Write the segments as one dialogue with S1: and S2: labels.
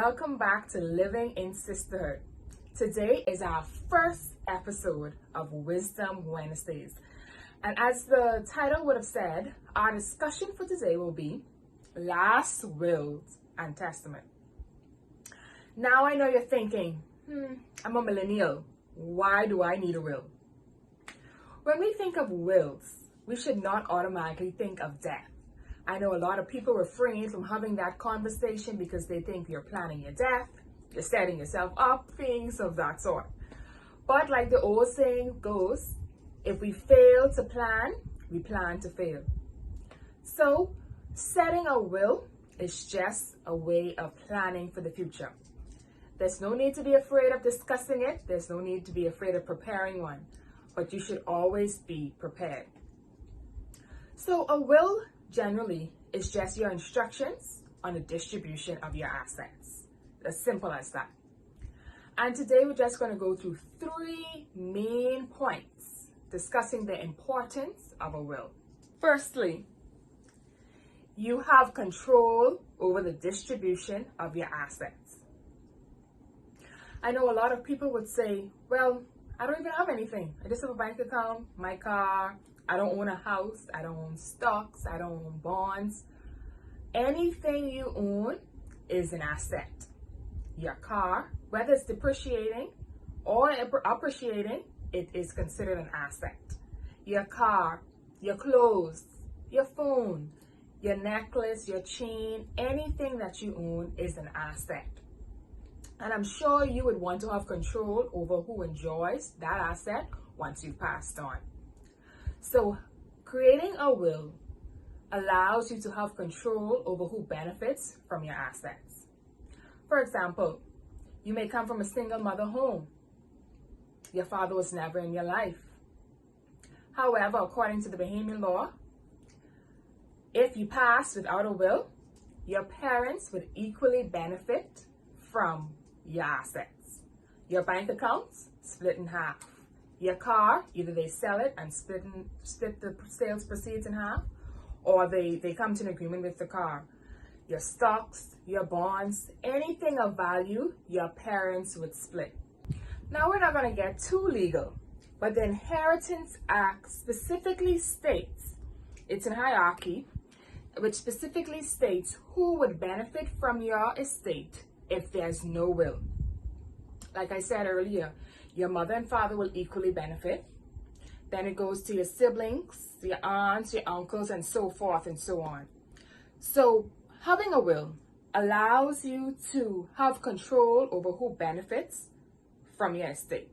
S1: welcome back to Living in Sisterhood. Today is our first episode of Wisdom Wednesdays. And as the title would have said, our discussion for today will be Last Wills and Testament. Now I know you're thinking, I'm a millennial. Why do I need a will? When we think of wills, we should not automatically think of death. I know a lot of people refrain from having that conversation because they think you're planning your death, you're setting yourself up, things of that sort. But like the old saying goes, if we fail to plan, we plan to fail. So setting a will is just a way of planning for the future. There's no need to be afraid of discussing it. There's no need to be afraid of preparing one, but you should always be prepared. So a will generally is just your instructions on the distribution of your assets. As simple as that. And today we're just going to go through 3 main points discussing the importance of a will. Firstly, you have control over the distribution of your assets. I know a lot of people would say, well, I don't even have anything. I just have a bank account, my car. I don't own a house. I don't own stocks. I don't own bonds. Anything you own is an asset. Your car, whether it's depreciating or appreciating, it is considered an asset. Your car, your clothes, your phone, your necklace, your chain, anything that you own is an asset. And I'm sure you would want to have control over who enjoys that asset once you've passed on. So creating a will allows you to have control over who benefits from your assets. For example, you may come from a single mother home. Your father was never in your life. However, according to the Bahamian law, if you pass without a will, your parents would equally benefit from your assets. Your bank accounts split in half. Your car, either they sell it and split the sales proceeds in half, or they come to an agreement with the car. Your stocks, your bonds, anything of value, your parents would split. Now we're not going to get too legal, but the Inheritance Act specifically states, it's in hierarchy, which specifically states who would benefit from your estate if there's no will. Like I said earlier, your mother and father will equally benefit. Then it goes to your siblings, your aunts, your uncles, and so forth and so on. So having a will allows you to have control over who benefits from your estate.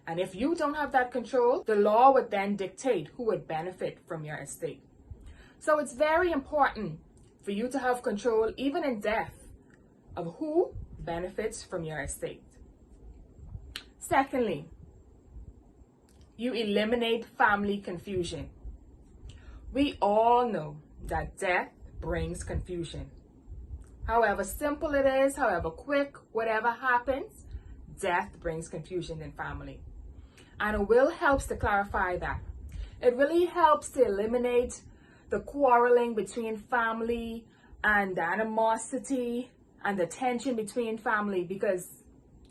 S1: And if you don't have that control, the law would then dictate who would benefit from your estate. So it's very important for you to have control, even in death, of who benefits from your estate. Secondly, you eliminate family confusion. We all know that death brings confusion. However simple it is, however quick, whatever happens, death brings confusion in family. And a will helps to clarify that. It really helps to eliminate the quarreling between family and the animosity and the tension between family, because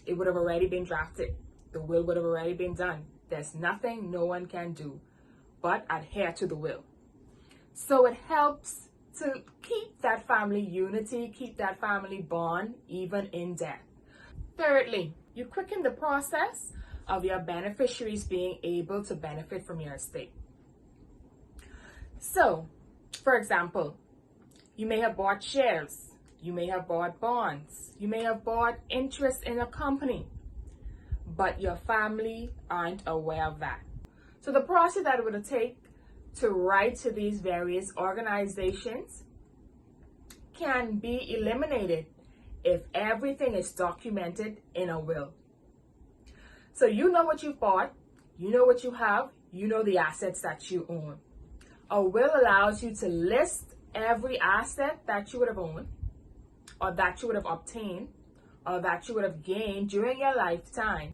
S1: it would have already been drafted. The will would have already been done. There's nothing no one can do but adhere to the will. So it helps to keep that family unity, keep that family bond, even in death. Thirdly, you quicken the process of your beneficiaries being able to benefit from your estate. So, for example, you may have bought shares, you may have bought bonds, you may have bought interest in a company, but your family aren't aware of that. So the process that it would take to write to these various organizations can be eliminated if everything is documented in a will. So you know what you've bought, you know what you have, you know the assets that you own. A will allows you to list every asset that you would have owned, or that you would have obtained, or that you would have gained during your lifetime.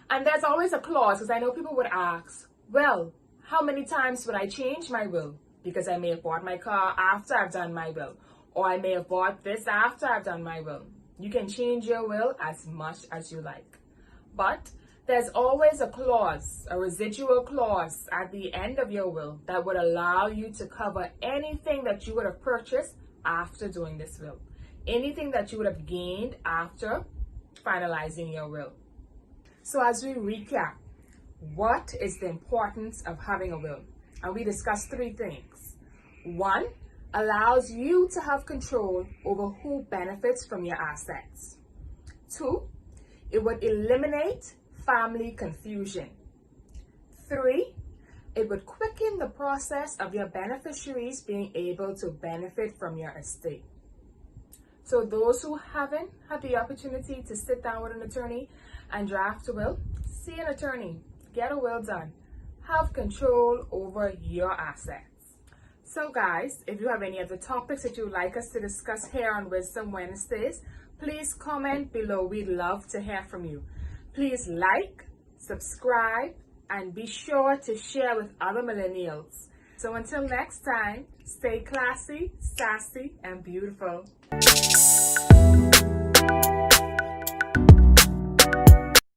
S1: And there's always a clause, because I know people would ask, well, how many times would I change my will? Because I may have bought my car after I've done my will, or I may have bought this after I've done my will. You can change your will as much as you like. But there's always a clause, a residual clause at the end of your will that would allow you to cover anything that you would have purchased after doing this will. Anything that you would have gained after finalizing your will. So as we recap, what is the importance of having a will? And we discussed 3 things. 1, allows you to have control over who benefits from your assets. 2, it would eliminate family confusion. 3, it would quicken the process of your beneficiaries being able to benefit from your estate. So those who haven't had the opportunity to sit down with an attorney and draft a will, see an attorney, get a will done, have control over your assets. So guys, if you have any other topics that you would like us to discuss here on Wisdom Wednesdays, please comment below. We'd love to hear from you. Please like, subscribe, and be sure to share with other millennials. So until next time, stay classy, sassy, and beautiful.